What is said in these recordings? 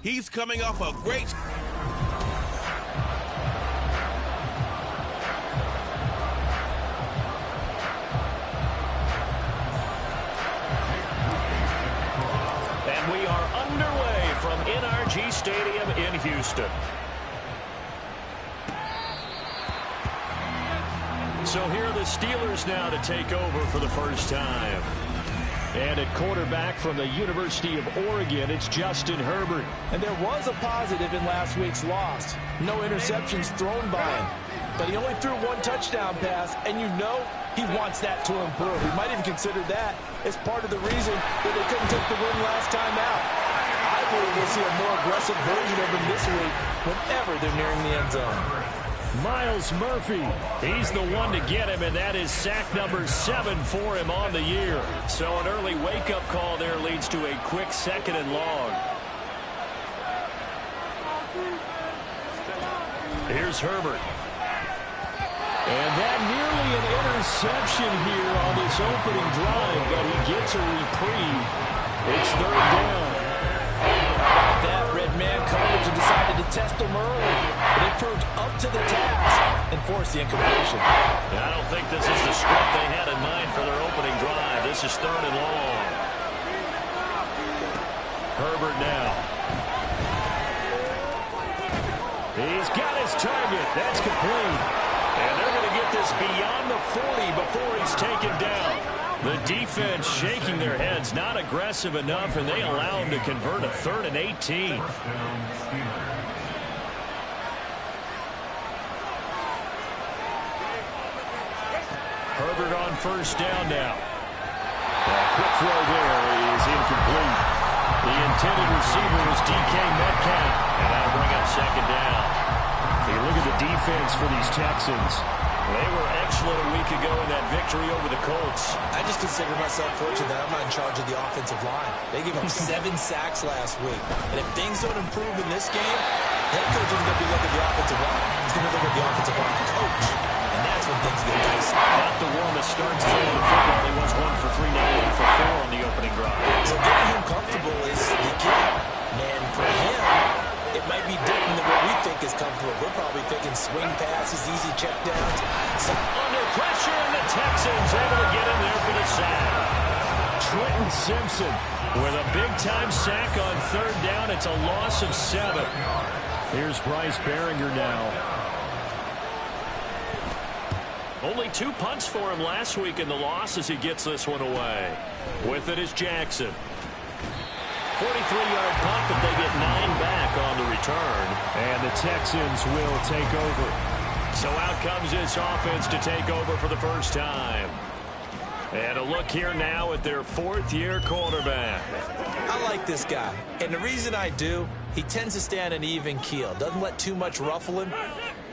He's coming off a great... And we are underway from NRG Stadium in Houston. So here are the Steelers now to take over for the first time. And at quarterback from the University of Oregon, it's Justin Herbert. And there was a positive in last week's loss. No interceptions thrown by him. But he only threw one touchdown pass, and you know he wants that to improve. He might even consider that as part of the reason that they couldn't take the win last time out. I believe we'll see a more aggressive version of him this week whenever they're nearing the end zone. Myles Murphy, he's the one to get him, and that is sack number 7 for him on the year. So an early wake-up call there leads to a quick 2nd and long. Here's Herbert. And that nearly an interception here on this opening drive, but he gets a reprieve. It's 3rd down. That red man coverage decided to test him early, but it proved up to the task and forced the incompletion. I don't think this is the script they had in mind for their opening drive. This is 3rd and long. Herbert now. He's got his target. That's complete. And they're going to get this beyond the 40 before he's taken down. The defense shaking their heads, not aggressive enough, and they allow him to convert a 3rd and 18. Herbert on 1st down now. A quick throw there is incomplete. The intended receiver was DK Metcalf, and that'll bring up 2nd down. You look at the defense for these Texans. They were excellent a week ago in that victory over the Colts. I just consider myself fortunate that I'm not in charge of the offensive line. They gave up 7 sacks last week. And if things don't improve in this game, head coach isn't going to be looking at the offensive line. He's going to look at the offensive line coach. And that's when things get dicey. Not the warmest start to the football. He was 1 for 3, now 1 for 4 on the opening drive. So getting him comfortable is the key. And for him, it might be different than what we think is comfortable. We're probably thinking swing passes, easy checkdowns. So under pressure, and the Texans able to get in there for the sack. Trenton Simpson with a big-time sack on 3rd down. It's a loss of 7. Here's Bryce Baringer now. Only 2 punts for him last week in the loss as he gets this one away. With it is Jackson. 43-yard punt, but they get 9 back on the return. And the Texans will take over. So out comes this offense to take over for the first time. And a look here now at their 4th-year quarterback. I like this guy. And the reason I do, he tends to stay on an even keel. Doesn't let too much ruffle him.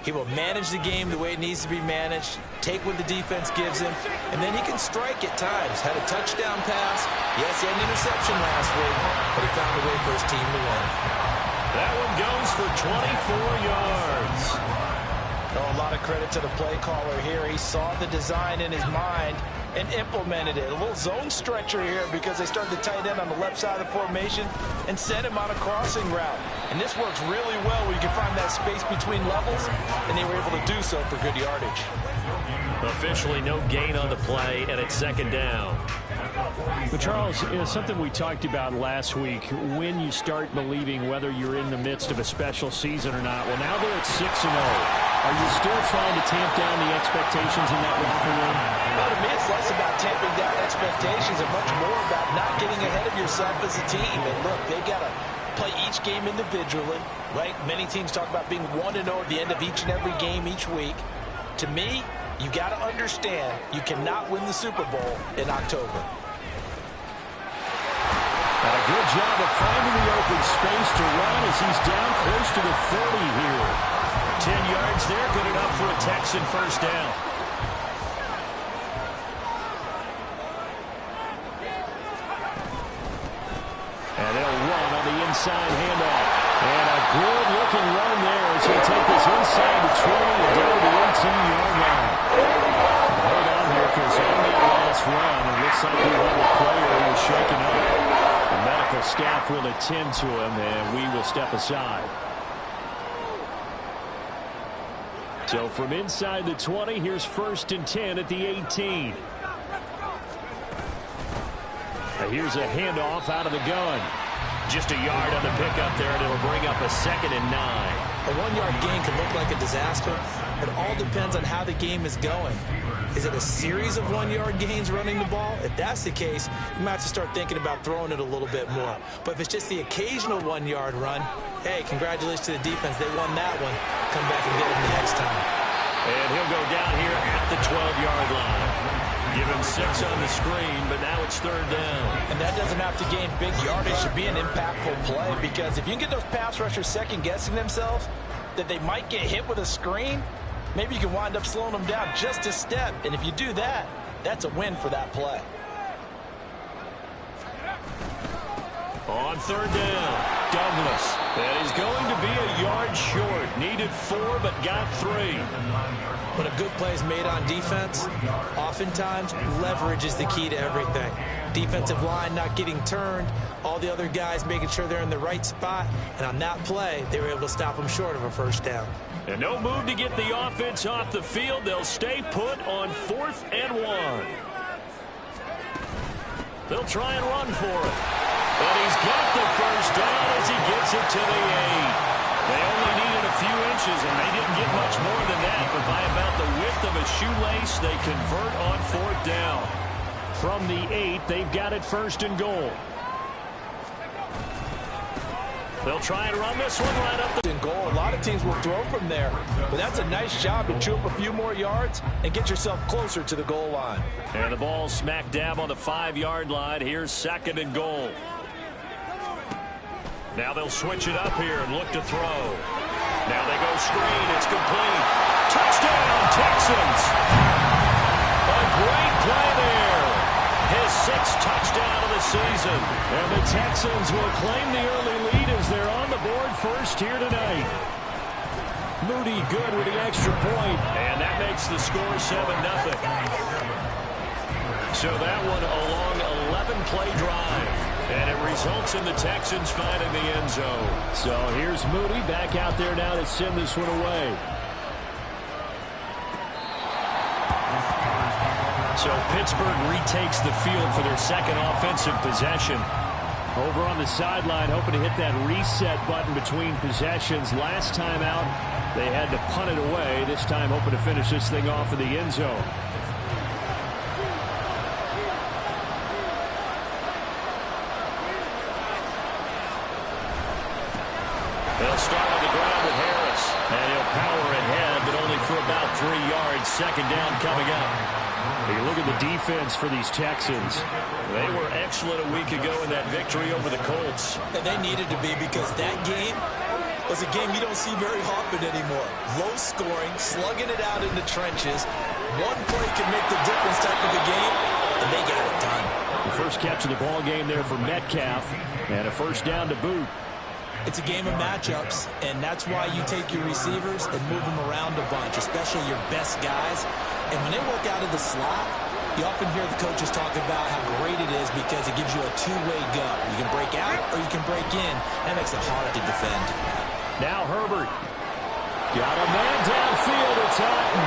He will manage the game the way it needs to be managed, take what the defense gives him, and then he can strike at times. Had a touchdown pass. Yes, he had an interception last week, but he found a way for his team to win. That one goes for 24 yards. Oh, a lot of credit to the play caller here. He saw the design in his mind and implemented it. A little zone stretcher here because they started the tight end on the left side of the formation and sent him on a crossing route. And this works really well where you can find that space between levels, and they were able to do so for good yardage. Officially no gain on the play, and it's 2nd down. But Charles, something we talked about last week, when you start believing whether you're in the midst of a special season or not. Well, now they're at 6-0. Are you still trying to tamp down the expectations in that locker room? Well, to me, it's less about tamping down expectations and much more about not getting ahead of yourself as a team. And look, they got to play each game individually, right? Many teams talk about being 1-0 at the end of each and every game each week. To me, you got to understand you cannot win the Super Bowl in October. And a good job of finding the open space to run as he's down close to the 30 here. 10 yards there, good enough for a Texan 1st down. And they'll run on the inside handoff. And a good-looking run there as he'll take this inside the 20 and down to the 18-yard line. Hold on here because on that last run, it looks like we have a player who was shaken up. The medical medical staff will attend to him, and we will step aside. So from inside the 20, here's 1st and 10 at the 18. Here's a handoff out of the gun. Just a yard on the pickup there, and it'll bring up a 2nd and 9. A 1-yard gain can look like a disaster. It all depends on how the game is going. Is it a series of 1-yard gains running the ball? If that's the case, you might have to start thinking about throwing it a little bit more. But if it's just the occasional 1-yard run, hey, congratulations to the defense. They won that one. Come back and get him the next time. And he'll go down here at the 12-yard line. Give him 6 on the screen, but now it's 3rd down. And that doesn't have to gain big yardage to be an impactful play, because if you can get those pass rushers second-guessing themselves that they might get hit with a screen, maybe you can wind up slowing them down just a step. And if you do that, that's a win for that play. On 3rd down, Douglas. That is going to be a yard short. Needed 4, but got 3. When a good play is made on defense, oftentimes leverage is the key to everything. Defensive line not getting turned, all the other guys making sure they're in the right spot, and on that play, they were able to stop them short of a 1st down. And no move to get the offense off the field. They'll stay put on 4th and 1. They'll try and run for it. But he's got the 1st down as he gets it to the 8. They only needed a few inches, and they didn't get much more than that. But by about the width of a shoelace, they convert on 4th down. From the 8, they've got it 1st and goal. They'll try and run this one right up the goal. A lot of teams will throw from there, but that's a nice job to chew up a few more yards and get yourself closer to the goal line. And the ball smack dab on the 5-yard line. Here's 2nd and goal. Now they'll switch it up here and look to throw. Now they go screen. It's complete. Touchdown, Texans. A great play there. His 6th touchdown of the season. And the Texans will claim the early lead as they're on the board first here tonight. Moody good with the extra point. And that makes the score 7-0. So that one a long 11-play drive. And it results in the Texans finding the end zone. So here's Moody back out there now to send this one away. So Pittsburgh retakes the field for their 2nd offensive possession. Over on the sideline, hoping to hit that reset button between possessions. Last time out, they had to punt it away. This time, hoping to finish this thing off in the end zone. They'll start on the ground with Harris. And he'll power ahead, but only for about 3 yards. 2nd down coming up. You look at the defense for these Texans. They were excellent a week ago in that victory over the Colts. And they needed to be, because that game was a game you don't see very often anymore. Low scoring, slugging it out in the trenches. One play can make the difference type of a game, and they got it done. The first catch of the ball game there for Metcalf, and a 1st down to boot. It's a game of matchups, and that's why you take your receivers and move them around a bunch, especially your best guys. And when they work out of the slot, you often hear the coaches talk about how great it is because it gives you a two-way go. You can break out or you can break in. That makes it hard to defend. Now Herbert. Got a man downfield. It's Hutton.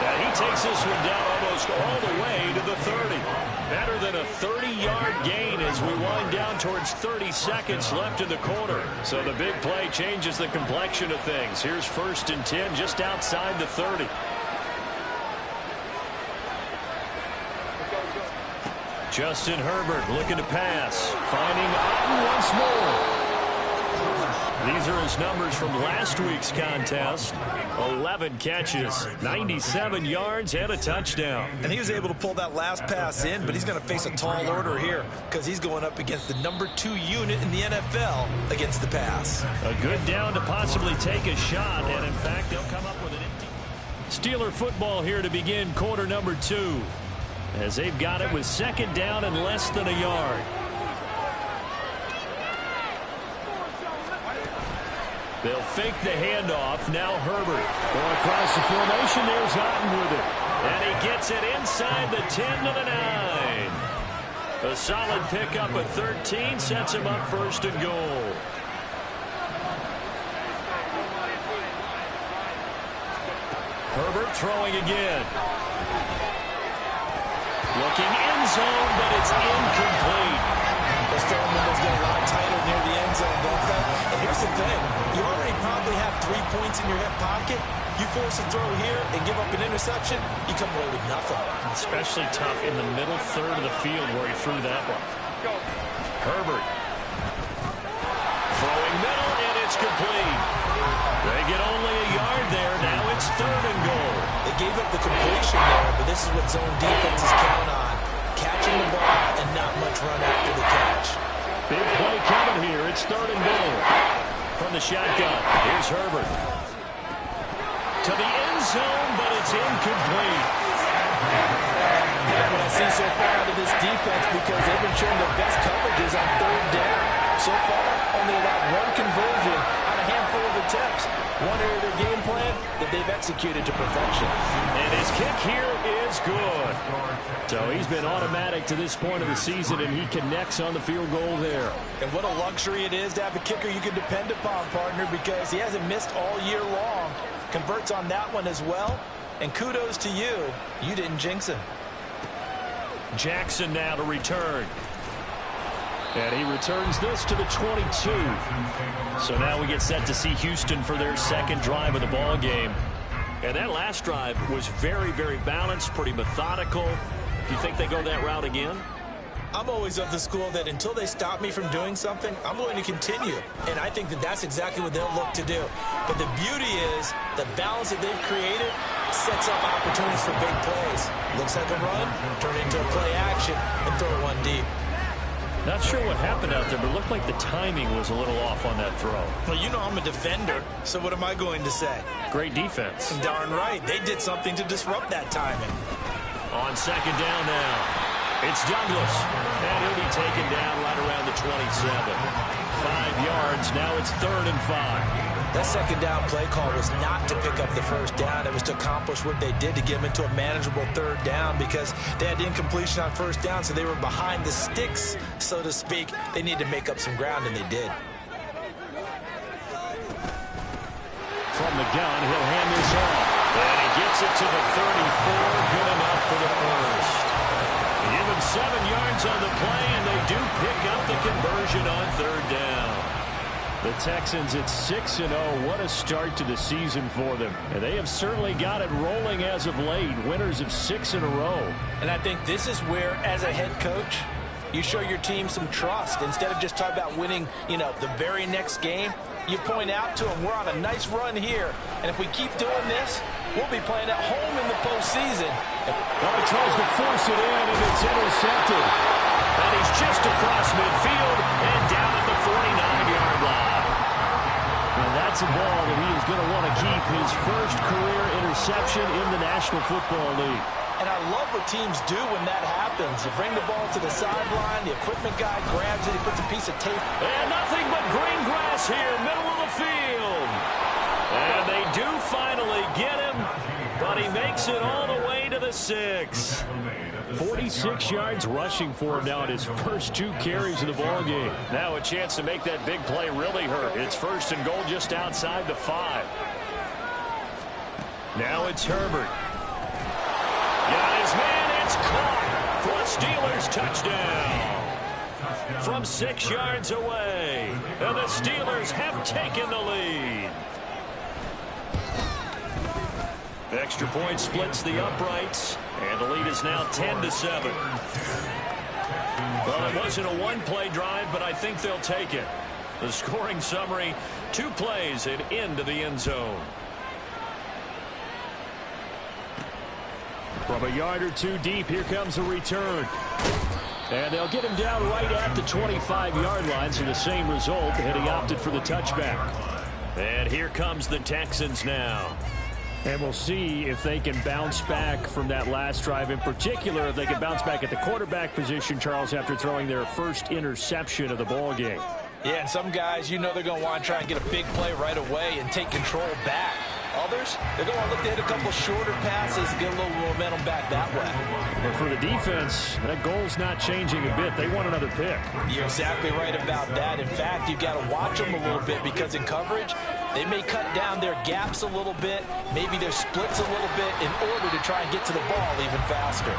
And he takes this one down almost all the way to the 30. Better than a 30-yard gain as we wind down towards 30 seconds left in the quarter. So the big play changes the complexion of things. Here's 1st and 10 just outside the 30. Justin Herbert looking to pass. Finding Otten once more. These are his numbers from last week's contest. 11 catches, 97 yards, and a touchdown. And he was able to pull that last pass in, but he's going to face a tall order here because he's going up against the number 2 unit in the NFL against the pass. A good down to possibly take a shot, and in fact, they'll come up with an empty. Steeler football here to begin quarter number 2. As they've got it with 2nd down and less than a yard. They'll fake the handoff. Now Herbert. Going across the formation. There's Otten with it. And he gets it inside the 10 to the 9. A solid pickup at 13 sets him up first and goal. Herbert throwing again. Looking end zone, but it's incomplete. Those throwing windows get a lot tighter near the end zone, don't they? And here's the thing. You already probably have 3 points in your hip pocket. You force a throw here and give up an interception, you come away with nothing. Especially tough in the middle third of the field where he threw that one. Herbert. Throwing middle, and it's complete. They get only a yard there. Now it's 3rd and goal. They gave up the completion there, but this is what zone defenses count on. Catching the ball and not much run after the catch. Big play coming here. It's 3rd and goal. From the shotgun, here's Herbert. To the end zone, but it's incomplete. That's what I see so far out of this defense because they've been showing their best coverages on 3rd down. So far, only allowed 1 conversion on a handful of attempts. One area of their game plan that they've executed to perfection. And his kick here is good. So he's been automatic to this point of the season, and he connects on the field goal there. And what a luxury it is to have a kicker you can depend upon, partner, because he hasn't missed all year long. Converts on that one as well. And kudos to you. You didn't jinx him. Jackson now to return. And he returns this to the 22. So now we get set to see Houston for their second drive of the ball game. And that last drive was very, very balanced, pretty methodical. Do you think they go that route again? I'm always of the school that until they stop me from doing something, I'm going to continue. And I think that that's exactly what they'll look to do. But the beauty is the balance that they've created sets up opportunities for big plays. Looks like a run, turn into a play action, and throw one deep. Not sure what happened out there, but it looked like the timing was a little off on that throw. Well, you know I'm a defender, so what am I going to say? Great defense. Darn right. They did something to disrupt that timing. On second down now, it's Douglas. And he'll be taken down right around the 27. 5 yards. Now it's 3rd and 5. That second down play call was not to pick up the first down. It was to accomplish what they did to get them into a manageable 3rd down because they had incompletion on first down, so they were behind the sticks, so to speak. They needed to make up some ground, and they did. From the gun, he'll hand this off. And he gets it to the 34. Good enough for the first. Give him 7 yards on the play, and they do pick up the conversion on 3rd down. The Texans at 6-0. What a start to the season for them. And they have certainly got it rolling as of late. Winners of 6 in a row. And I think this is where, as a head coach, you show your team some trust. Instead of just talking about winning, the very next game, you point out to them, we're on a nice run here. And if we keep doing this, we'll be playing at home in the postseason. Well, he tries to force it in, and it's intercepted. And he's just across midfield and down at the 49-yard line. And that's a ball that he is going to want to keep, his first career interception in the National Football League. And I love what teams do when that happens. You bring the ball to the sideline, the equipment guy grabs it, he puts a piece of tape. And nothing but green grass here, middle of the field. And they do finally get him, but he makes it all the way to the 6. 46 yards rushing for him now in his first 2 carries of the ball game. Now a chance to make that big play really hurt. It's 1st and goal just outside the 5. Now it's Herbert. Got his man. It's caught for a Steelers touchdown. From 6 yards away. And the Steelers have taken the lead. Extra point splits the uprights, and the lead is now 10-7. Well, it wasn't a one-play drive, but I think they'll take it. The scoring summary, 2 plays and into the end zone. From a yard or 2 deep, here comes a return. And they'll get him down right at the 25-yard line, so the same result, and he opted for the touchback. And here comes the Texans now. And we'll see if they can bounce back from that last drive. In particular, if they can bounce back at the quarterback position, Charles, after throwing their first interception of the ball game. Yeah, and some guys, they're going to want to try and get a big play right away and take control back. Others, they're going to look to hit a couple shorter passes, get a little momentum back that way. But for the defense, that goal's not changing a bit. They want another pick. You're exactly right about that. In fact, you've got to watch them a little bit because in coverage, they may cut down their gaps a little bit, maybe their splits a little bit in order to try and get to the ball even faster.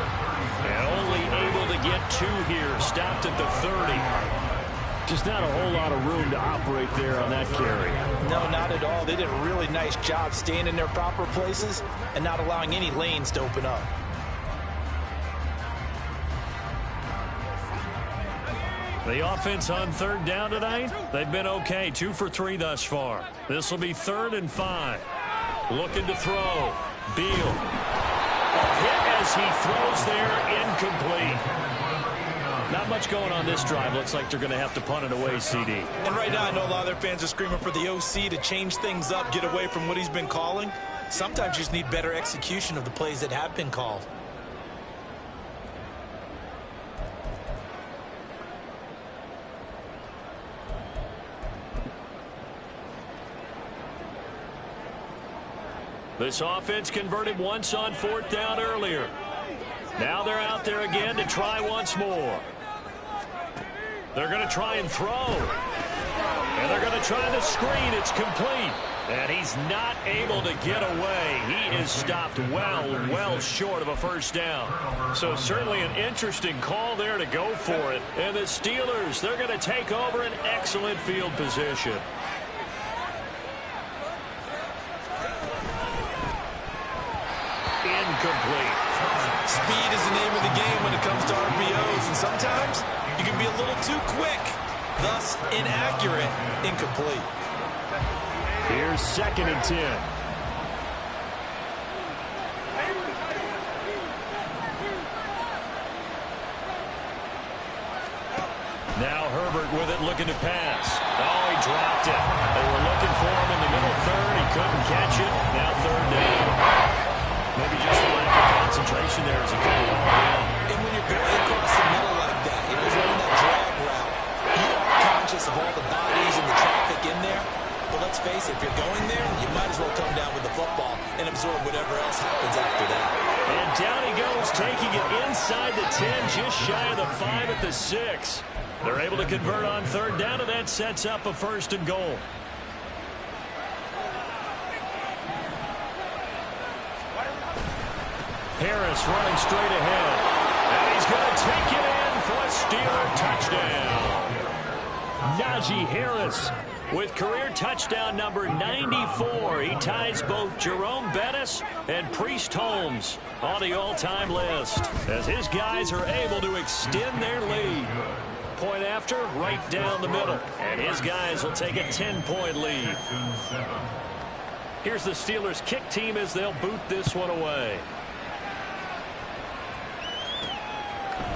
And only able to get 2 here, stopped at the 30. Just not a whole lot of room to operate there on that carry. No, not at all. They did a really nice job staying in their proper places and not allowing any lanes to open up. The offense on 3rd down tonight, they've been okay. 2 for 3 thus far. This will be 3rd and 5. Looking to throw. Beal. A hit as he throws there, incomplete. Not much going on this drive. Looks like they're going to have to punt it away, CD. And right now, I know a lot of their fans are screaming for the OC to change things up, get away from what he's been calling. Sometimes you just need better execution of the plays that have been called. This offense converted once on 4th down earlier. Now they're out there again to try once more. They're going to try and throw. And they're going to try the screen. It's complete. And he's not able to get away. He is stopped well short of a 1st down. So certainly an interesting call there to go for it. And the Steelers, they're going to take over an excellent field position. Incomplete. Speed is the name of the game when it comes to RPOs, and sometimes you can be a little too quick, thus inaccurate, incomplete. Here's 2nd and 10. Now Herbert with it, looking to pass. Oh, he dropped it. They were looking for him in the middle 3rd. He couldn't catch it. Now 3rd down. Maybe just a lack of concentration there as he came along. And when you're going across the middle like that, he's running that drag route, you are conscious of all the bodies and the traffic in there. But let's face it, if you're going there, you might as well come down with the football and absorb whatever else happens after that. And down he goes, taking it inside the 10, just shy of the 5 at the 6. They're able to convert on 3rd down, and that sets up a 1st and goal. Harris running straight ahead. And he's going to take it in for a Steeler touchdown. Najee Harris with career touchdown number 94. He ties both Jerome Bettis and Priest Holmes on the all-time list as his guys are able to extend their lead. Point after, right down the middle. And his guys will take a 10-point lead. Here's the Steelers kick team as they'll boot this one away.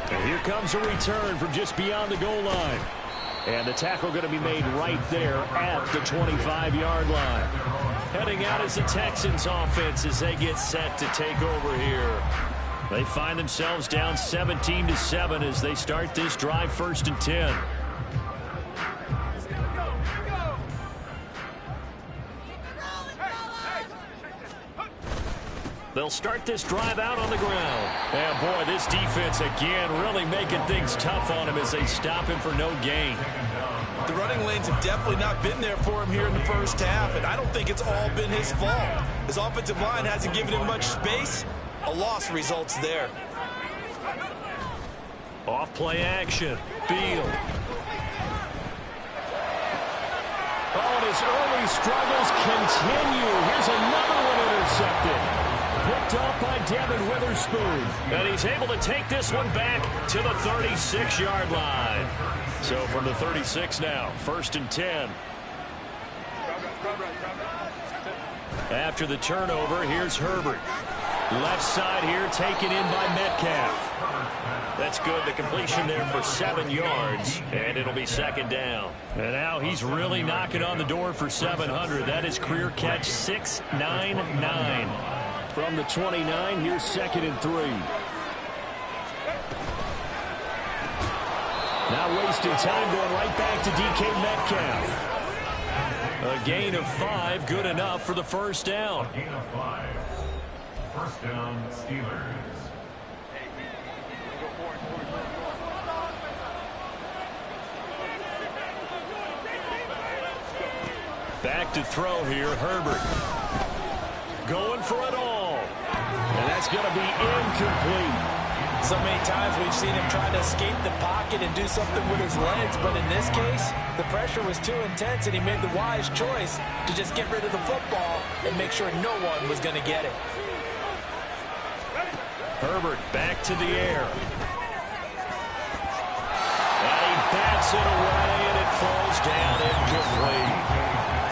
And here comes a return from just beyond the goal line. And the tackle going to be made right there at the 25-yard line. Heading out is the Texans offense as they get set to take over here. They find themselves down 17-7 as they start this drive, 1st and 10. They'll start this drive out on the ground. And boy, this defense again really making things tough on him as they stop him for no gain. The running lanes have definitely not been there for him here in the 1st half, and I don't think it's all been his fault. His offensive line hasn't given him much space. A loss results there. Off play action. Beal. Oh, and his early struggles continue. Here's another one intercepted. Picked off by Devin Witherspoon. And he's able to take this one back to the 36-yard line. So from the 36 now, 1st and 10. After the turnover, here's Herbert. Left side here taken in by Metcalf. That's good. The completion there for 7 yards. And it'll be 2nd down. And now he's really knocking on the door for 700. That is career catch 699. From the 29, here's 2nd and 3. Now wasting time going right back to DK Metcalf. A gain of 5, good enough for the first down. A gain of 5. First down, Steelers. Back to throw here, Herbert. Going for it all. And that's going to be incomplete. So many times we've seen him trying to escape the pocket and do something with his legs, but in this case, the pressure was too intense and he made the wise choice to just get rid of the football and make sure no one was going to get it. Herbert back to the air. And he bats it away and it falls down incomplete.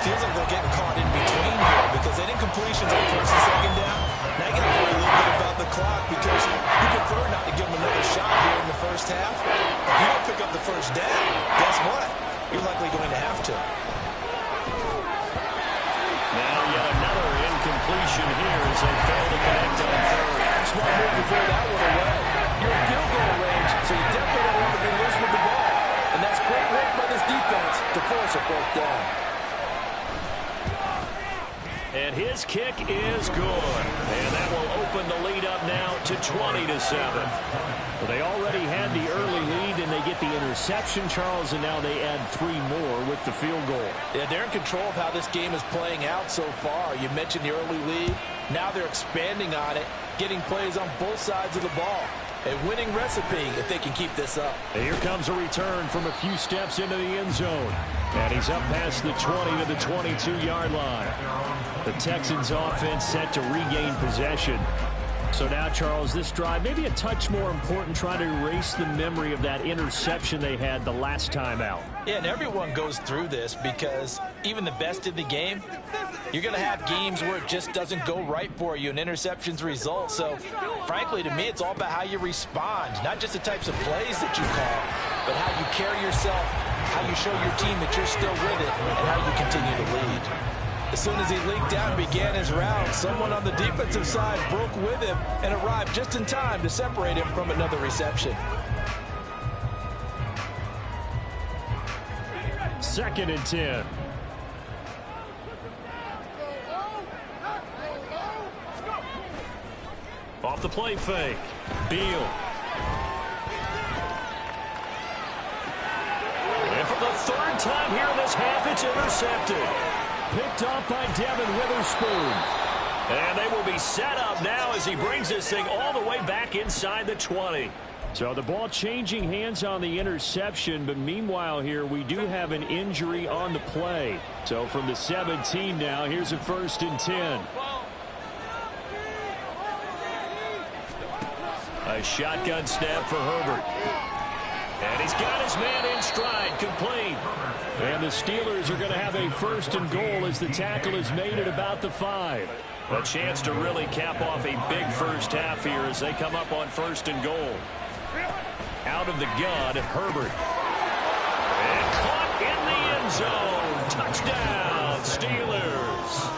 Feels like they're getting caught in between here because they didn't completions on first and second down. Now you got to worry a little bit about the clock because you prefer not to give them another shot here in the first half. If you don't pick up the first down, guess what? You're likely going to have to. Now yet another incompletion here as they fail to connect on third. Smart move before that one away. You're in field goal range, so you definitely don't want to be loose with the ball. And that's great work by this defense to force a fourth down. And his kick is good. And that will open the lead up now to 20-7. Well, they already had the early lead, and they get the interception, Charles, and now they add 3 more with the field goal. Yeah, they're in control of how this game is playing out so far. You mentioned the early lead. Now they're expanding on it, getting plays on both sides of the ball. A winning recipe if they can keep this up. And here comes a return from a few steps into the end zone. And he's up past the 20 to the 22-yard line. The Texans offense set to regain possession. So now, Charles, this drive maybe a touch more important, trying to erase the memory of that interception they had the last time out. Yeah, and everyone goes through this because even the best in the game, you're going to have games where it just doesn't go right for you and interceptions result. So, frankly, to me, it's all about how you respond, not just the types of plays that you call, but how you carry yourself, how you show your team that you're still with it, and how you continue to lead. As soon as he leaked out and began his round, someone on the defensive side broke with him and arrived just in time to separate him from another reception. 2nd and 10. Off the play fake. Beal. And for the 3rd time here in this half, it's intercepted. Picked off by Devin Witherspoon. And they will be set up now as he brings this thing all the way back inside the 20. So the ball changing hands on the interception, but meanwhile here we do have an injury on the play. So from the 17 now, here's a 1st and 10. A shotgun snap for Herbert. And he's got his man in stride, complete. And the Steelers are going to have a 1st and goal as the tackle is made at about the 5. A chance to really cap off a big first half here as they come up on 1st and goal. Out of the gun, Herbert. And caught in the end zone. Touchdown, Steelers.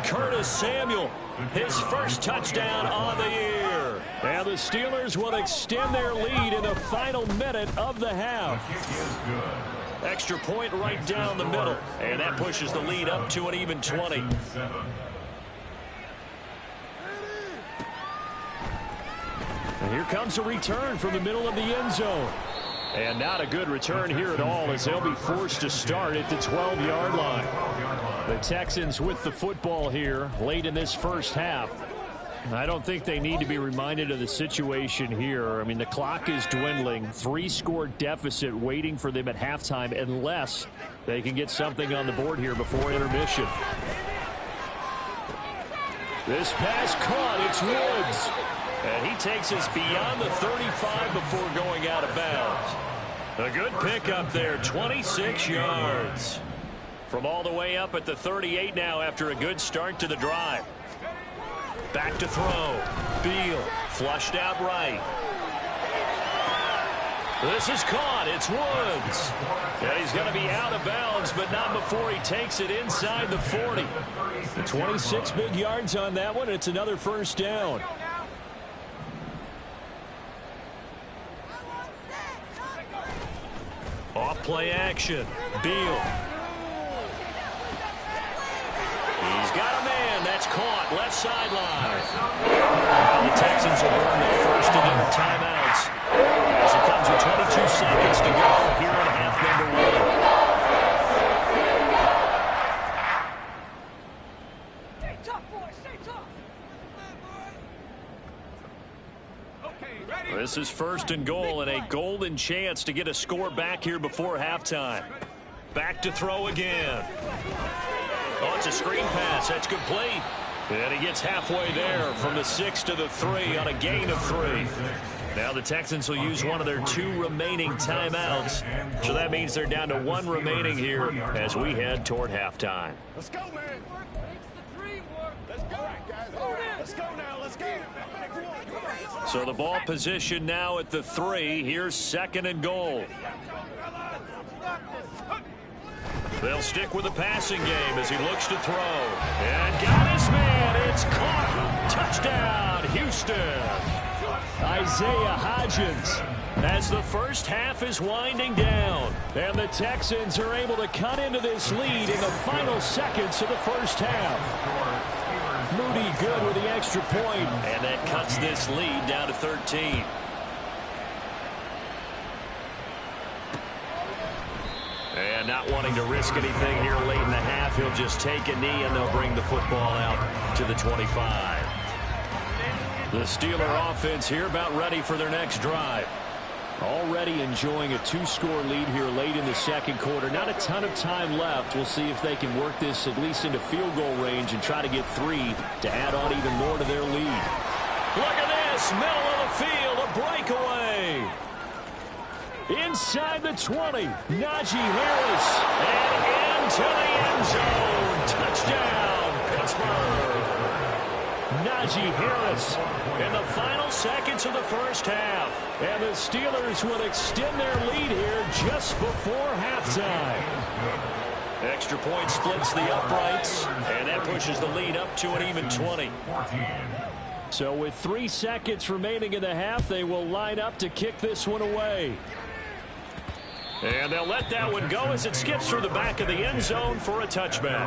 Curtis Samuel, his first touchdown on the year. And the Steelers will extend their lead in the final minute of the half. Extra point right down the middle. And that pushes the lead up to an even 20. And here comes a return from the middle of the end zone. And not a good return here at all as they'll be forced to start at the 12-yard line. The Texans with the football here late in this first half. I don't think they need to be reminded of the situation here. I mean, the clock is dwindling. 3-score deficit waiting for them at halftime unless they can get something on the board here before intermission. This pass caught. It's Woods. And he takes us beyond the 35 before going out of bounds. A good pickup there, 26 yards. From all the way up at the 38 now after a good start to the drive. Back to throw. Beal flushed out right. This is caught. It's Woods. And he's going to be out of bounds, but not before he takes it inside the 40. 26 big yards on that one. It's another first down. Off play action. Beal. left sideline. Well, the Texans will burn the first of their timeouts as it comes with 22 seconds to go here in half number 1. This is first and goal and a golden chance to get a score back here before halftime. Back to throw again. Oh, it's a screen pass. That's complete. And he gets halfway there from the 6 to the 3 on a gain of 3. Now the Texans will use one of their 2 remaining timeouts. So that means they're down to 1 remaining here as we head toward halftime. Let's go, man. Let's go, guys. Let's go now. Let's go. So the ball position now at the 3. Here's second and goal. They'll stick with the passing game as he looks to throw. And got his man. It's caught. Touchdown, Houston. Isaiah Hodgins as the first half is winding down. And the Texans are able to cut into this lead in the final seconds of the first half. Moody good with the extra point. And that cuts this lead down to 13. And not wanting to risk anything here late in the half, he'll just take a knee and they'll bring the football out to the 25. The Steeler offense here about ready for their next drive. Already enjoying a 2-score lead here late in the second quarter. Not a ton of time left. We'll see if they can work this at least into field goal range and try to get 3 to add on even more to their lead. Look at this. Middle of the field. A breakaway. Inside the 20. Najee Harris. And into the end zone. Touchdown, Pittsburgh. Najee Harris in the final seconds of the first half. And the Steelers will extend their lead here just before halftime. Extra point splits the uprights, and that pushes the lead up to an even 20. So with 3 seconds remaining in the half, they will line up to kick this one away. And they'll let that one go as it skips through the back of the end zone for a touchback.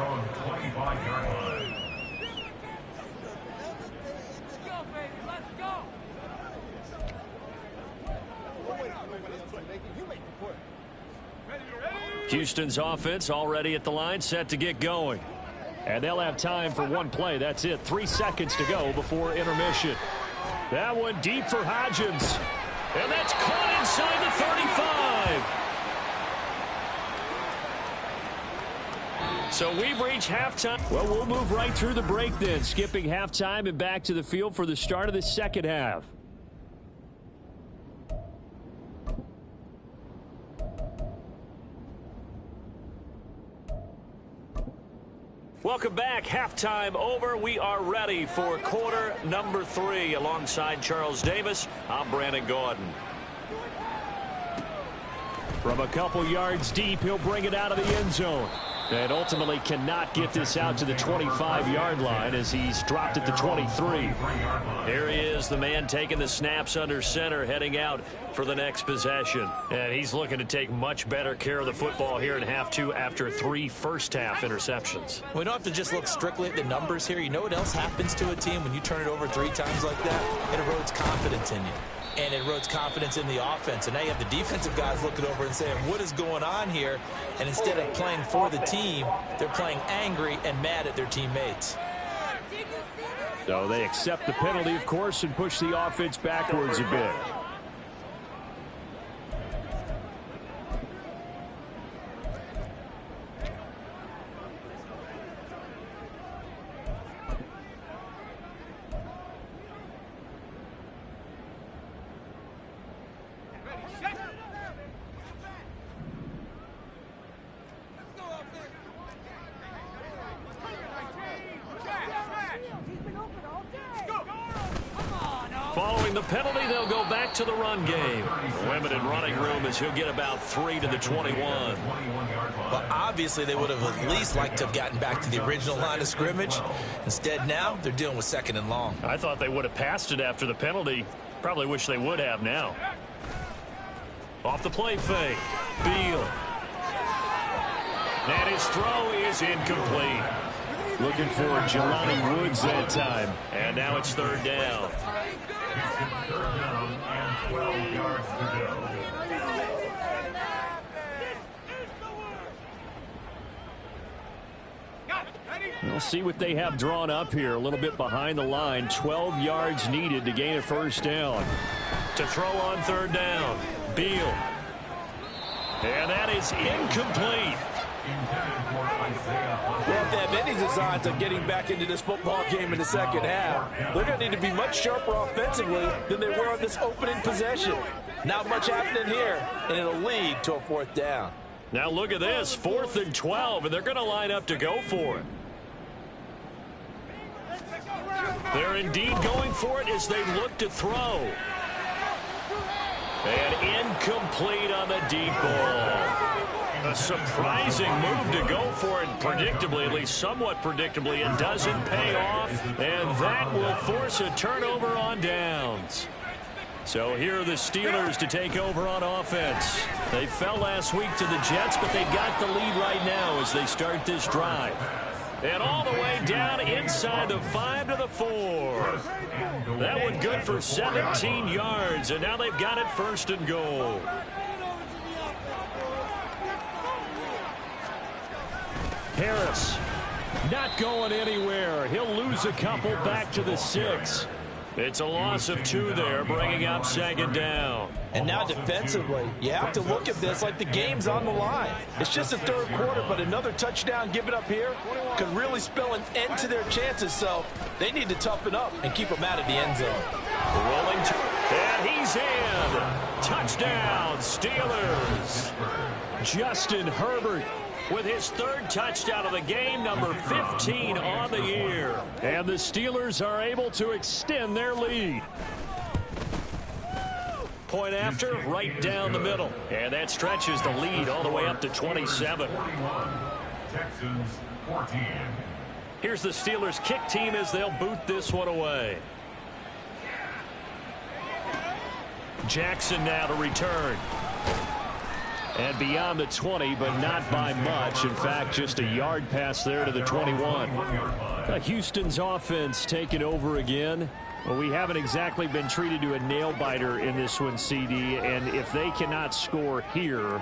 Houston's offense already at the line, set to get going. And they'll have time for one play. That's it. 3 seconds to go before intermission. That one deep for Hodgins. And that's caught inside the 35. So we've reached halftime. Well, we'll move right through the break then, skipping halftime and back to the field for the start of the second half. Welcome back. Halftime over. We are ready for quarter number 3. Alongside Charles Davis, I'm Brandon Gordon. From a couple yards deep, he'll bring it out of the end zone. And ultimately cannot get this out to the 25-yard line as he's dropped at the 23. There he is, the man taking the snaps under center, heading out for the next possession. And he's looking to take much better care of the football here in half 2 after 3 first-half interceptions. We don't have to just look strictly at the numbers here. You know what else happens to a team when you turn it over 3 times like that? It erodes confidence in you. And it erodes confidence in the offense. And now you have the defensive guys looking over and saying, what is going on here? And instead of playing for the team, they're playing angry and mad at their teammates. So they accept the penalty, of course, and push the offense backwards a bit. Following the penalty, they'll go back to the run game. Limited running room as he'll get about 3 to the 21. Well, obviously, they would have at least liked to have gotten back to the original line of scrimmage. Instead, now, they're dealing with 2nd and long. I thought they would have passed it after the penalty. Probably wish they would have now. Off the play fake. Beal. And his throw is incomplete. Looking for Jelani Woods that time. And now it's third down. It's third down and 12 yards to go. We'll see what they have drawn up here. A little bit behind the line. 12 yards needed to gain a first down. To throw on third down, Beal. And that is incomplete. Well, if they have any designs of getting back into this football game in the second half, they're going to need to be much sharper offensively than they were on this opening possession. Not much happening here, and it'll lead to a fourth down. Now look at this, 4th and 12, and they're going to line up to go for it. They're indeed going for it as they look to throw. And incomplete on the deep ball. A surprising move to go for it predictably, at least somewhat predictably. It doesn't pay off, and that will force a turnover on downs. So here are the Steelers to take over on offense. They fell last week to the Jets, but they got the lead right now as they start this drive. And all the way down inside the 5 to the 4. That one good for 17 yards, and now they've got it 1st and goal. Harris not going anywhere. He'll lose a couple back to the 6. It's a loss of 2 there, bringing up 2nd down. And now defensively, you have to look at this like the game's on the line. It's just the 3rd quarter, but another touchdown given up here could really spell an end to their chances. So they need to toughen up and keep them out of the end zone. Rolling, and he's in. Touchdown, Steelers. Justin Herbert with his 3rd touchdown of the game, number 15 on the year. And the Steelers are able to extend their lead. Point after, right down the middle. And that stretches the lead all the way up to 27. Texans 14. Here's the Steelers kick team as they'll boot this one away. Jackson now to return. And beyond the 20, but not by much. In fact, just a yard pass there to the 21. Houston's offense taking over again. Well, we haven't exactly been treated to a nail-biter in this one, CD. And if they cannot score here,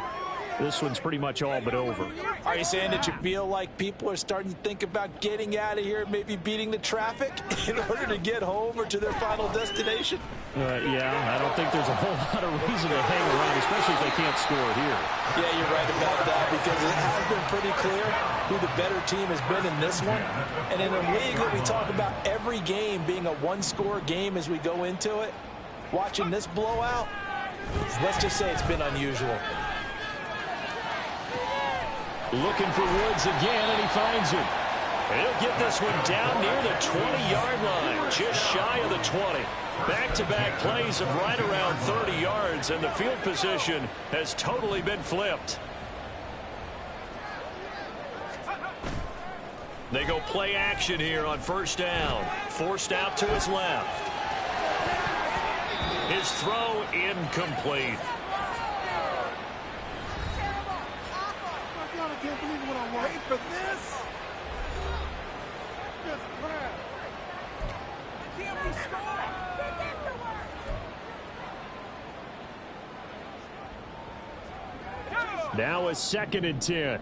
this one's pretty much all but over. Are you saying that you feel like people are starting to think about getting out of here, maybe beating the traffic in order to get home or to their final destination? Yeah, I don't think there's a whole lot of reason to hang around, especially if they can't score here. Yeah, you're right about that, because it has been pretty clear who the better team has been in this one. And in a league that we talk about every game being a one-score game as we go into it, watching this blowout, let's just say it's been unusual. Looking for Woods again, and he finds him. And he'll get this one down near the 20-yard line, just shy of the 20. Back-to-back plays of right around 30 yards, and the field position has totally been flipped. They go play action here on 1st down. Forced out to his left. His throw incomplete. I can't believe what I'm waiting for this. Just crap. I can't be scoring. Now a 2nd and 10.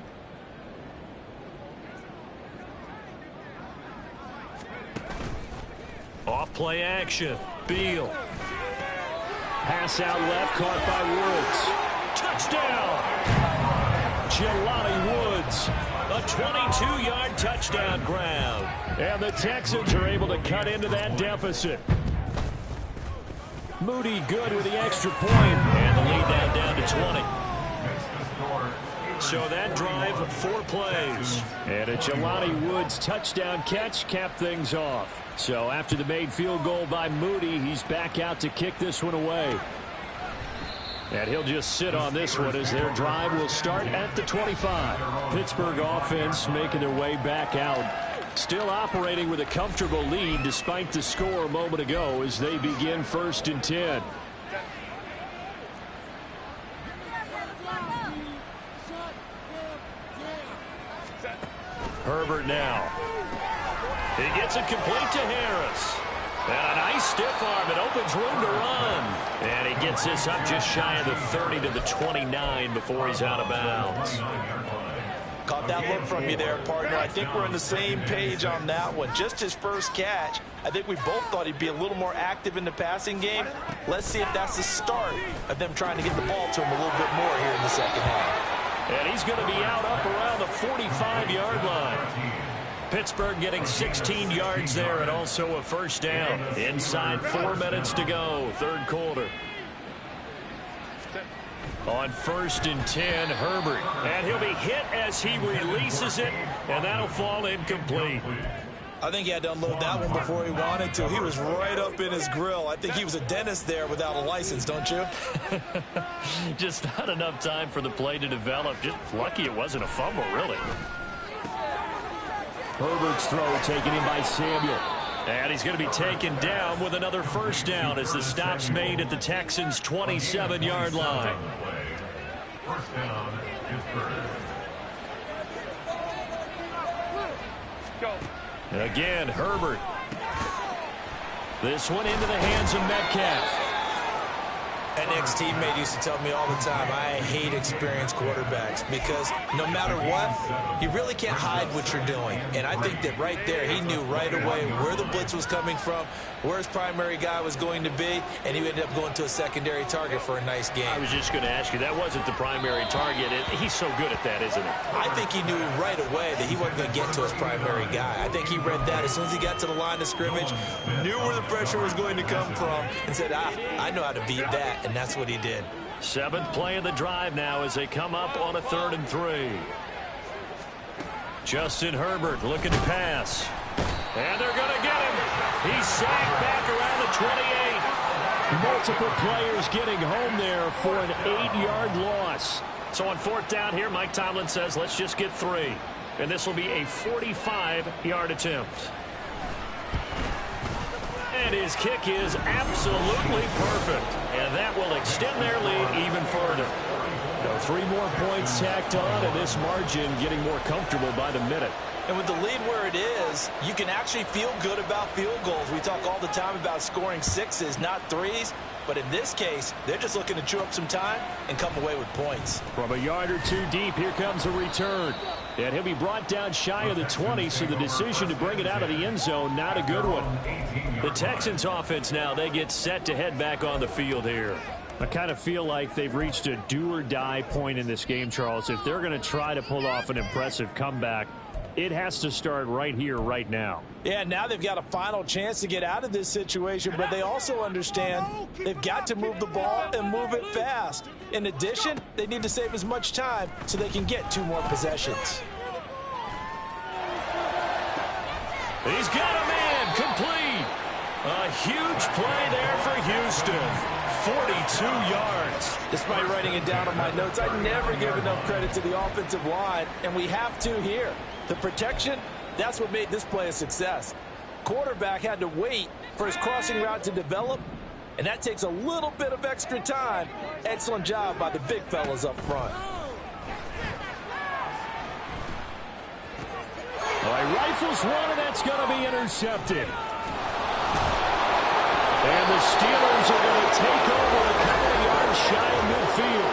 Off play action. Beal. Pass out left, caught by Woods. Touchdown! Jelani Woods, a 22-yard touchdown grab. And the Texans are able to cut into that deficit. Moody good with the extra point. And the lead now down to 20. So that drive, 4 plays. And a Jelani Woods touchdown catch capped things off. So after the made field goal by Moody, he's back out to kick this one away. And he'll just sit on this one as their drive will start at the 25. Pittsburgh offense making their way back out. Still operating with a comfortable lead despite the score a moment ago as they begin 1st and 10. Herbert now. He gets it complete to Harris. And a nice stiff arm. It opens room to run. And he gets this up just shy of the 30 to the 29 before he's out of bounds. Caught that look from you there, partner. I think we're on the same page on that one. Just his first catch. I think we both thought he'd be a little more active in the passing game. Let's see if that's the start of them trying to get the ball to him a little bit more here in the second half. And he's going to be out up around the 45-yard line. Pittsburgh getting 16 yards there and also a first down. Inside 4 minutes to go, third quarter. On 1st and 10, Herbert. And he'll be hit as he releases it, and that'll fall incomplete. I think he had to unload that one before he wanted to. He was right up in his grill. I think he was a dentist there without a license, don't you? Just not enough time for the play to develop. Just lucky it wasn't a fumble, really. Herbert's throw taken in by Samuel. And he's going to be taken down with another first down as the stop's made at the Texans' 27-yard line. First down, Pittsburgh. Again, Herbert. This one into the hands of Metcalf. An ex-teammate used to tell me all the time, I hate experienced quarterbacks because no matter what, you really can't hide what you're doing. And I think that right there, he knew right away where the blitz was coming from, where his primary guy was going to be, and he ended up going to a secondary target for a nice game. I was just going to ask you, that wasn't the primary target. He's so good at that, isn't he? I think he knew right away that he wasn't going to get to his primary guy. I think he read that as soon as he got to the line of scrimmage, knew where the pressure was going to come from, and said, I know how to beat that. And that's what he did. 7th play of the drive now as they come up on a 3rd and 3. Justin Herbert looking to pass. And they're going to get him. He's sacked back around the 28. Multiple players getting home there for an 8-yard loss. So on 4th down here, Mike Tomlin says, let's just get 3. And this will be a 45-yard attempt. And his kick is absolutely perfect. And that will extend their lead even further. Now 3 more points tacked on, and this margin getting more comfortable by the minute. And with the lead where it is, you can actually feel good about field goals. We talk all the time about scoring 6s, not 3s. But in this case, they're just looking to chew up some time and come away with points. From a yard or 2 deep, here comes a return. And he'll be brought down shy of the 20, so the decision to bring it out of the end zone, not a good one. The Texans offense now, they get set to head back on the field here. I kind of feel like they've reached a do-or-die point in this game, Charles. If they're going to try to pull off an impressive comeback, it has to start right here, right now. Yeah, now they've got a final chance to get out of this situation, but they also understand they've got to move the ball and move it fast. In addition, they need to save as much time so they can get 2 more possessions. He's got a man complete. A huge play there for Houston. 42 yards. Despite writing it down on my notes, I never give enough credit to the offensive line, and we have to here. The protection, that's what made this play a success. Quarterback had to wait for his crossing route to develop, and that takes a little bit of extra time. Excellent job by the big fellas up front. All right, rifles one, and that's going to be intercepted. And the Steelers are going to take over a couple of yards shy of midfield.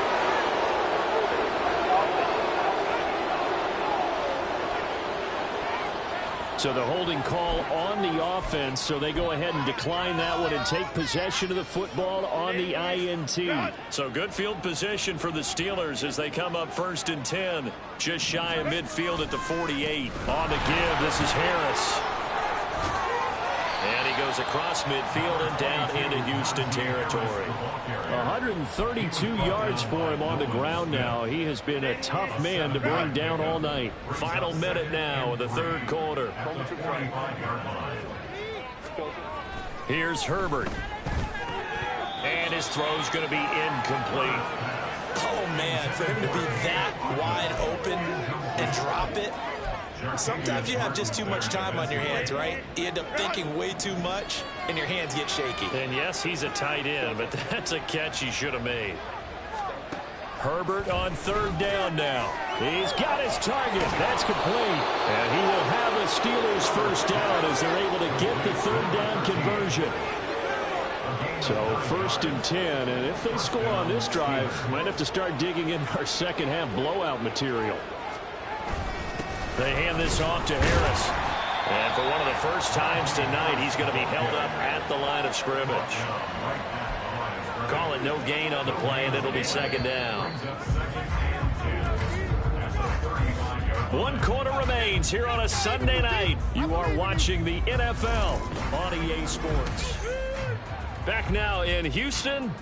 So the holding call on the offense, so they go ahead and decline that one and take possession of the football on the INT. So good field position for the Steelers as they come up 1st and 10, just shy of midfield at the 48. On the give, this is Harris. And he goes across midfield and down into Houston territory. 132 yards for him on the ground now. He has been a tough man to bring down all night. Final minute now of the 3rd quarter. Here's Herbert. And his throw's going to be incomplete. Oh, man, for him to be that wide open and drop it. Sometimes you have just too much time on your hands, right? You end up thinking way too much, and your hands get shaky. And yes, he's a tight end, but that's a catch he should have made. Herbert on 3rd down now. He's got his target. That's complete. And he will have a Steelers first down as they're able to get the third down conversion. So 1st and 10, and if they score on this drive, might have to start digging in our second half blowout material. They hand this off to Harris. And for one of the first times tonight, he's going to be held up at the line of scrimmage. Call it no gain on the play, and it'll be second down. 1 quarter remains here on a Sunday night. You are watching the NFL on EA Sports. Back now in Houston.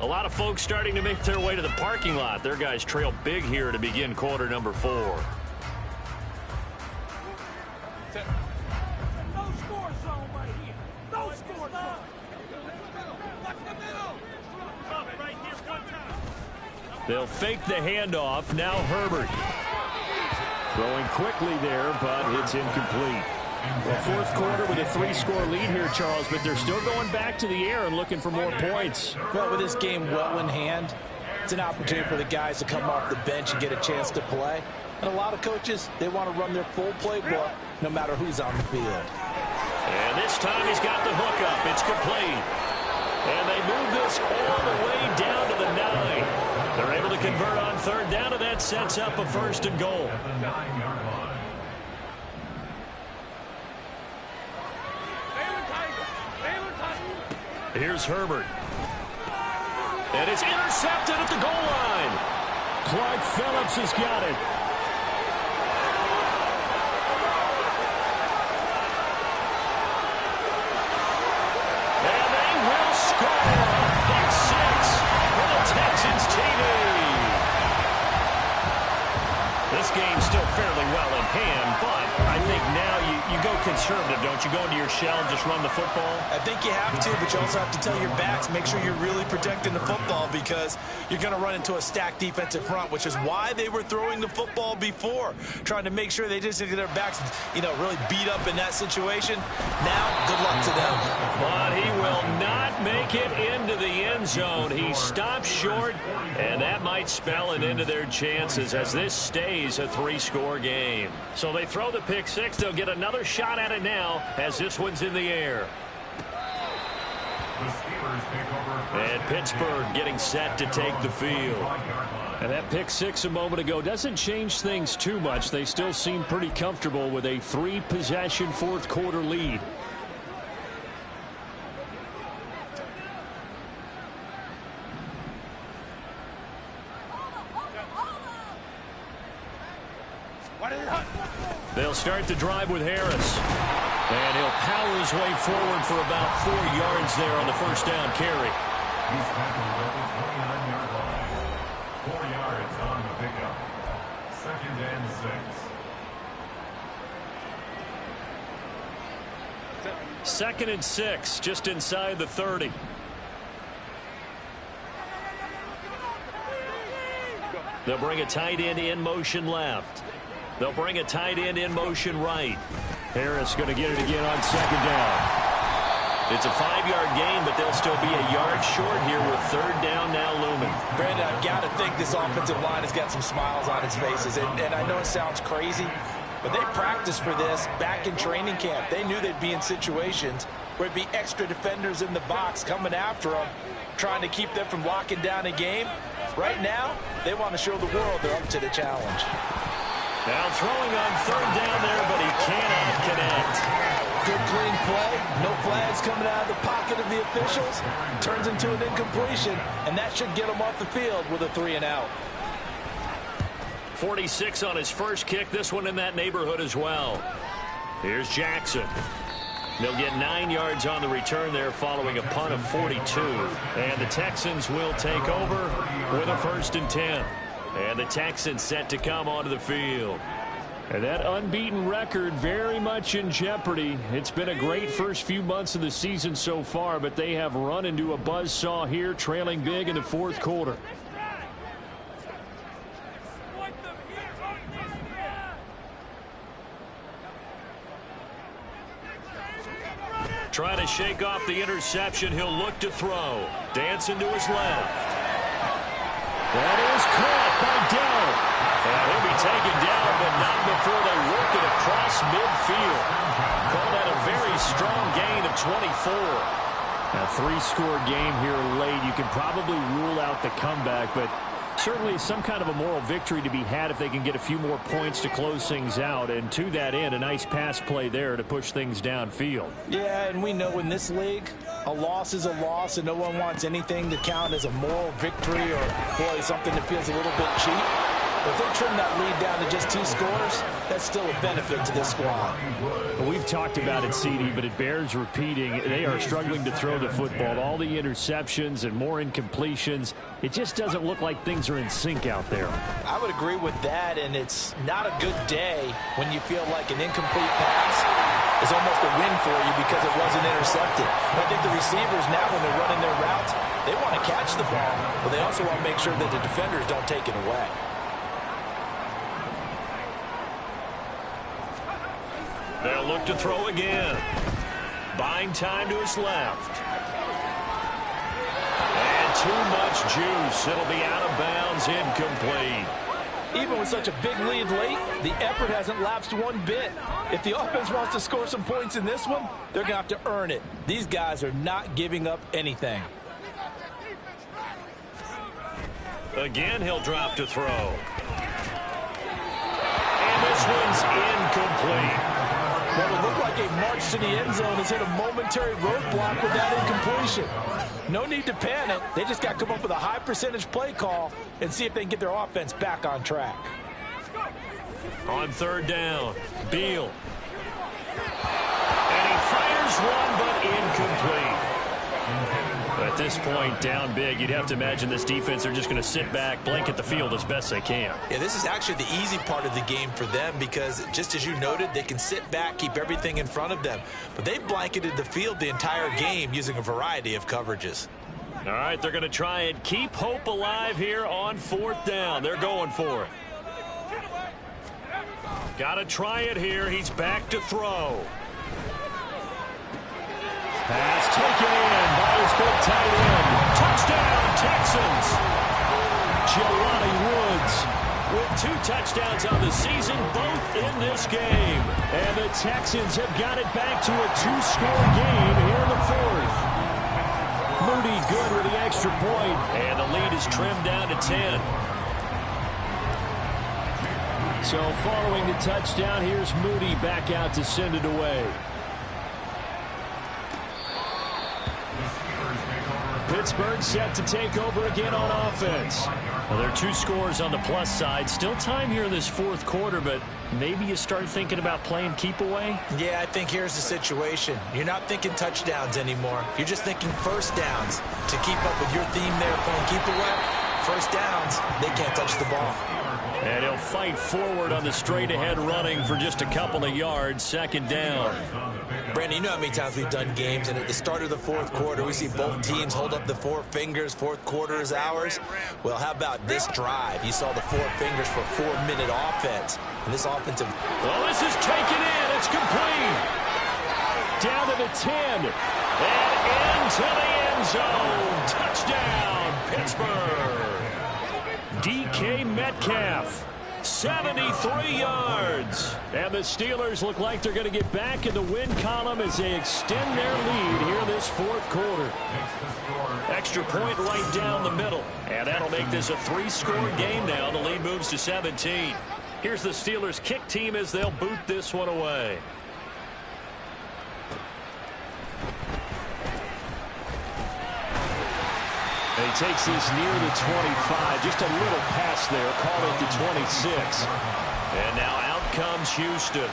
A lot of folks starting to make their way to the parking lot. Their guys trail big here to begin quarter number 4. No score zone right here. No score zone. Watch the middle. Right here, one time. They'll fake the handoff. Now Herbert. Throwing quickly there, but it's incomplete. Well, 4th quarter with a 3-score lead here, Charles, but they're still going back to the air and looking for more points. Well, with this game well in hand, it's an opportunity for the guys to come off the bench and get a chance to play. And a lot of coaches, they want to run their full playbook no matter who's on the field. And this time he's got the hook up. It's complete. And they move this all the way down to the 9. They're able to convert on 3rd down, and that sets up a 1st and goal. At the 9-yard line. Here's Herbert. And it's intercepted at the goal line. Clark Phillips has got it. And they will score. Pick 6 for the Texans TV. This game's still fairly well in hand, but I think now you go conservative, don't you? Go into your shell and just run the football? I think you have to, but you also have to tell your backs, make sure you're really protecting the football because you're going to run into a stacked defensive front, which is why they were throwing the football before, trying to make sure they just get their backs, really beat up in that situation. Now, good luck to them. But he will not make it into the end zone. He stops short, and that might spell an end to their chances as this stays a 3-score game. So they throw the pick 6. They'll get another shot at it now as this one's in the air. The Steelers take over. And Pittsburgh getting set to take the field. And that pick 6 a moment ago doesn't change things too much. They still seem pretty comfortable with a 3-possession 4th quarter lead. They'll start the drive with Harris. And he'll power his way forward for about 4 yards there on the 1st down carry. He's tackled at the 29-yard line. 4 yards on the pickup. 2nd and 6. 2nd and 6, just inside the 30. They'll bring a tight end in motion left. They'll bring a tight end in motion right. Harris going to get it again on 2nd down. It's a 5-yard gain, but they'll still be a yard short here with 3rd down now looming. Brandon, I've got to think this offensive line has got some smiles on its faces. And I know it sounds crazy, but they practiced for this back in training camp. They knew they'd be in situations where it'd be extra defenders in the box coming after them, trying to keep them from locking down a game. Right now, they want to show the world they're up to the challenge. Now throwing on 3rd down there, but he cannot connect. Good clean play. No flags coming out of the pocket of the officials. Turns into an incompletion, and that should get him off the field with a 3-and-out. 46 on his first kick. This one in that neighborhood as well. Here's Jackson. They'll get 9 yards on the return there following a punt of 42. And the Texans will take over with a 1st and 10. And the Texans set to come onto the field. And that unbeaten record very much in jeopardy. It's been a great first few months of the season so far, but they have run into a buzzsaw here, trailing big in the 4th quarter. Trying to shake off the interception. He'll look to throw. Dancing to his left. That is caught by Dell. And he'll be taken down, but not before they work it across midfield. Call that a very strong gain of 24. A 3-score game here late. You can probably rule out the comeback, but certainly some kind of a moral victory to be had if they can get a few more points to close things out. And to that end, a nice pass play there to push things downfield. Yeah, and we know in this league, a loss is a loss, and no one wants anything to count as a moral victory or, boy, something that feels a little bit cheap. But if they trim that lead down to just 2 scores, that's still a benefit to this squad. Well, we've talked about it, CD, but it bears repeating. They are struggling to throw the football. All the interceptions and more incompletions. It just doesn't look like things are in sync out there. I would agree with that, and it's not a good day when you feel like an incomplete pass is almost a win for you because it wasn't intercepted. I think the receivers now, when they're running their routes, they want to catch the ball, but they also want to make sure that the defenders don't take it away. They'll look to throw again. Buying time to his left. And too much juice. It'll be out of bounds, incomplete. Even with such a big lead late, the effort hasn't lapsed one bit. If the offense wants to score some points in this one, they're going to have to earn it. These guys are not giving up anything. Again, he'll drop to throw. And this one's incomplete. What would look like a march to the end zone has hit a momentary roadblock with that incompletion. No need to panic. They just got to come up with a high percentage play call and see if they can get their offense back on track. On 3rd down, Beal. And he fires one, but incomplete. At this point, down big, you'd have to imagine this defense are just going to sit back, blanket the field as best they can. Yeah, this is actually the easy part of the game for them because, just as you noted, they can sit back, keep everything in front of them. But they blanketed the field the entire game using a variety of coverages. All right, they're going to try and keep hope alive here on 4th down. They're going for it. Got to try it here. He's back to throw. Pass taken in by his big tight end. Touchdown, Texans. Jelani Woods with 2 touchdowns on the season, both in this game. And the Texans have got it back to a 2-score game here in the 4th. Moody good with the extra point, and the lead is trimmed down to 10. So following the touchdown, here's Moody back out to send it away. Pittsburgh set to take over again on offense. Well, there are 2 scores on the plus side. Still time here in this 4th quarter, but maybe you start thinking about playing keep away? Yeah, I think here's the situation. You're not thinking touchdowns anymore. You're just thinking first downs. To keep up with your theme there, playing keep away, first downs, they can't touch the ball. And he'll fight forward on the straight-ahead running for just a couple of yards. 2nd down. Brandon, you know how many times we've done games, and at the start of the 4th quarter, we see both teams hold up the 4 fingers. 4th quarter is ours. Well, how about this drive? You saw the 4 fingers for 4-minute offense. And this offensive... Well, this is taken in. It's complete. Down to the 10. And into the end zone. Touchdown, Pittsburgh. DK Metcalf, 73 yards. And the Steelers look like they're going to get back in the win column as they extend their lead here in this 4th quarter. Extra point right down the middle. And that'll make this a 3-score game now. The lead moves to 17. Here's the Steelers kick team as they'll boot this one away. And he takes this near the 25. Just a little pass there. Call it the 26. And now out comes Houston.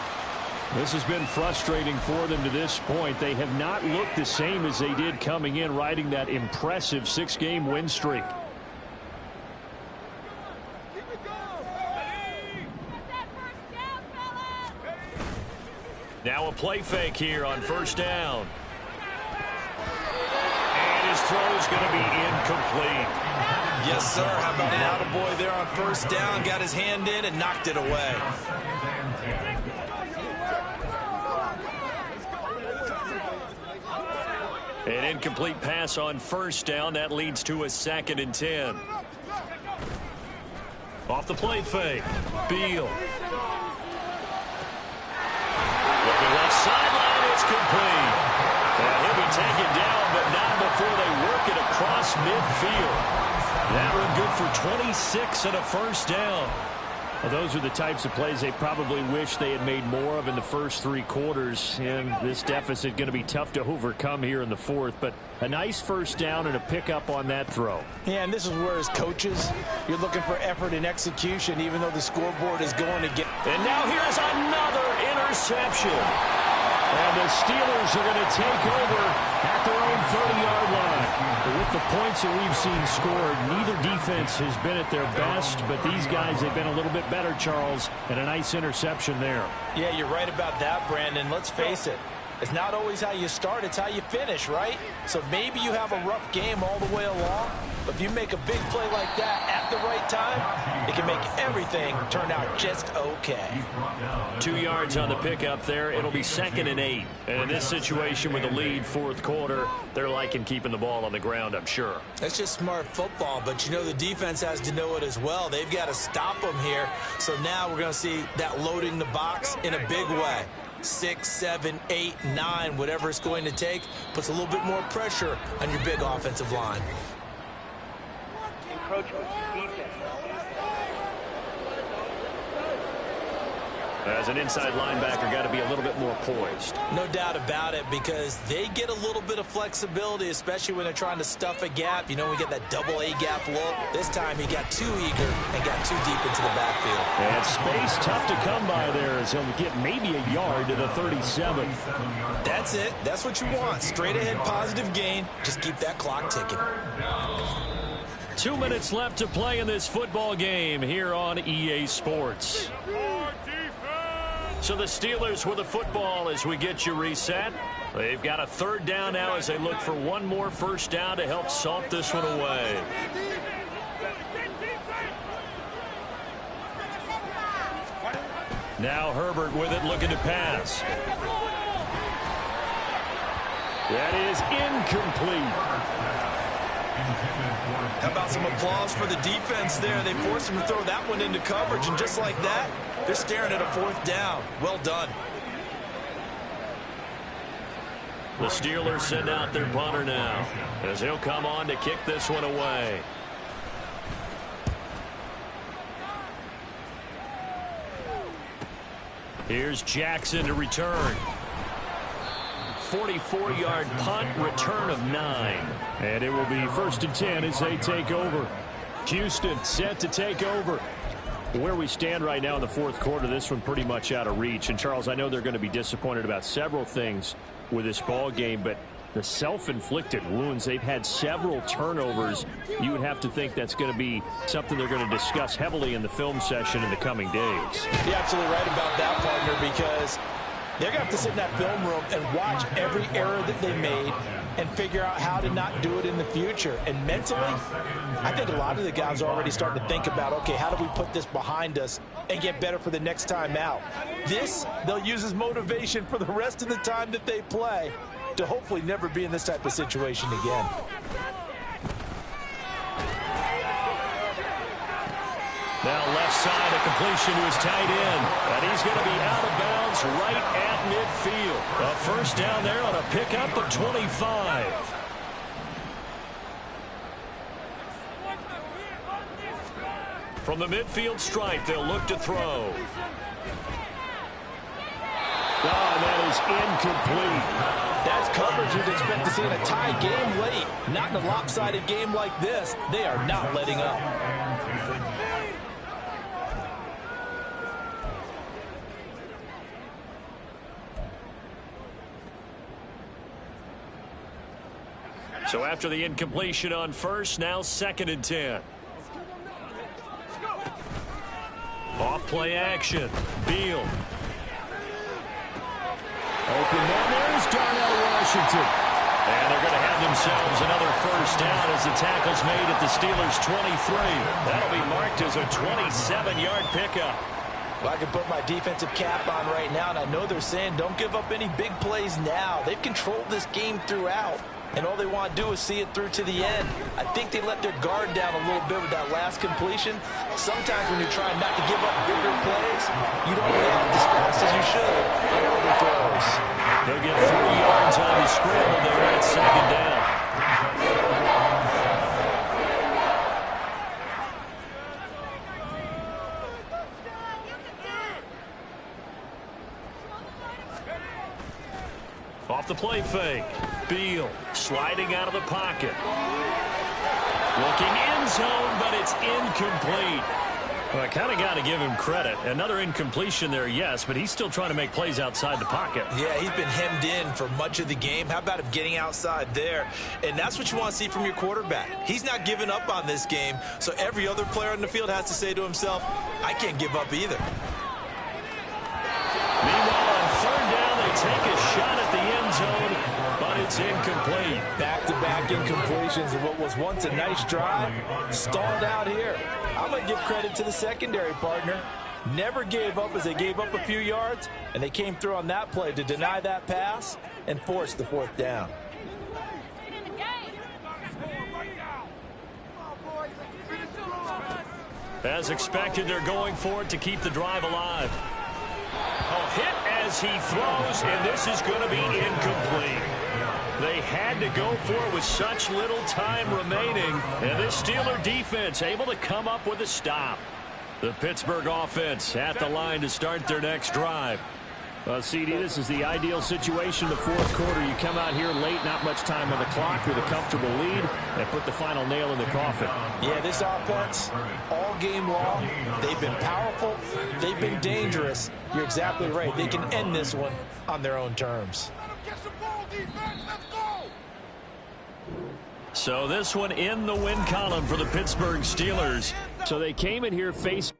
This has been frustrating for them to this point. They have not looked the same as they did coming in, riding that impressive 6-game win streak. Now a play fake here on 1st down. His throw is going to be incomplete. Yes, sir. How about an attaboy there on 1st down? Got his hand in and knocked it away. An incomplete pass on 1st down. That leads to a 2nd and 10. Off the play fake. Beal. complete. And he'll be taken down, but not before they work it across midfield. That one good for 26 and a first down. Well, those are the types of plays they probably wish they had made more of in the first 3 quarters. And this deficit going to be tough to overcome here in the fourth. But a nice first down and a pickup on that throw. Yeah, and this is where as coaches, you're looking for effort and execution, even though the scoreboard is going to get. And now here's another interception. And the Steelers are going to take over at their own 30-yard line. But with the points that we've seen scored, neither defense has been at their best, but these guys have been a little bit better, Charles, and a nice interception there. Yeah, you're right about that, Brandon. Let's face it. It's not always how you start, it's how you finish, right? So maybe you have a rough game all the way along, but if you make a big play like that at the right time, it can make everything turn out just okay. 2 yards on the pickup there. It'll be 2nd and 8. And in this situation with the lead, fourth quarter, they're liking keeping the ball on the ground, I'm sure. That's just smart football, but you know the defense has to know it as well. They've got to stop them here. So now we're going to see that loading the box in a big way. 6, 7, 8, 9, whatever it's going to take, puts a little bit more pressure on your big offensive line. Encroachment defense. As an inside linebacker, got to be a little bit more poised. No doubt about it, because they get a little bit of flexibility, especially when they're trying to stuff a gap. You know, we get that double A gap look. This time he got too eager and got too deep into the backfield. And space tough to come by there as he'll get maybe a yard to the 37. That's it. That's what you want. Straight ahead positive gain. Just keep that clock ticking. 2 minutes left to play in this football game here on EA Sports. So the Steelers with the football as we get you reset. They've got a 3rd down now as they look for one more first down to help salt this one away. Now Herbert with it, looking to pass. That is incomplete. How about some applause for the defense there? They forced him to throw that one into coverage, and just like that, they're staring at a 4th down. Well done. The Steelers send out their punter now as he'll come on to kick this one away. Here's Jackson to return. 44-yard punt, return of 9. And it will be 1st and 10 as they take over. Houston set to take over. Where we stand right now in the fourth quarter, this one pretty much out of reach. And, Charles, I know they're going to be disappointed about several things with this ball game, but the self-inflicted wounds, they've had several turnovers. You would have to think that's going to be something they're going to discuss heavily in the film session in the coming days. You're absolutely right about that, partner, because they're going to have to sit in that film room and watch every error that they made and figure out how to not do it in the future. And mentally, I think a lot of the guys are already starting to think about, okay, how do we put this behind us and get better for the next time out? This, they'll use as motivation for the rest of the time that they play to hopefully never be in this type of situation again. Now left side, a completion to his tight end. And he's going to be out of bounds right at midfield. A first down there on a pickup of 25. From the midfield stripe, they'll look to throw. Oh, that is incomplete. That's coverage you'd expect to see in a tie game late. Not in a lopsided game like this. They are not letting up. So after the incompletion on first, now 2nd and 10. Off play action. Beal. Open man, there's Darnell Washington. And they're going to have themselves another first down as the tackle's made at the Steelers' 23. That'll be marked as a 27-yard pickup. Well, I can put my defensive cap on right now, and I know they're saying don't give up any big plays now. They've controlled this game throughout, and all they want to do is see it through to the end. I think they let their guard down a little bit with that last completion. Sometimes when you're trying not to give up bigger plays, you don't react as fast as you should on other throws. They'll get 3 Off the play fake. Beal sliding out of the pocket. Looking end zone, but it's incomplete. Well, I kind of got to give him credit. Another incompletion there, yes, but he's still trying to make plays outside the pocket. Yeah, he's been hemmed in for much of the game. How about him getting outside there? And that's what you want to see from your quarterback. He's not giving up on this game, so every other player on the field has to say to himself, I can't give up either. Meanwhile, on third down, they take a shot at the end zone, but it's incomplete. Back-to-back incompletions of what was once a nice drive, stalled out here. I'm going to give credit to the secondary partner. Never gave up as they gave up a few yards, and they came through on that play to deny that pass and force the fourth down. As expected, they're going for it to keep the drive alive. A hit as he throws, and this is going to be incomplete. They had to go for it with such little time remaining, and this Steeler defense able to come up with a stop. The Pittsburgh offense at the line to start their next drive. Well, CD, this is the ideal situation. The fourth quarter, you come out here late, not much time on the clock with a comfortable lead, and put the final nail in the coffin. Yeah, this offense, all game long, they've been powerful, they've been dangerous. You're exactly right. They can end this one on their own terms. So this one in the win column for the Pittsburgh Steelers. So they came in here facing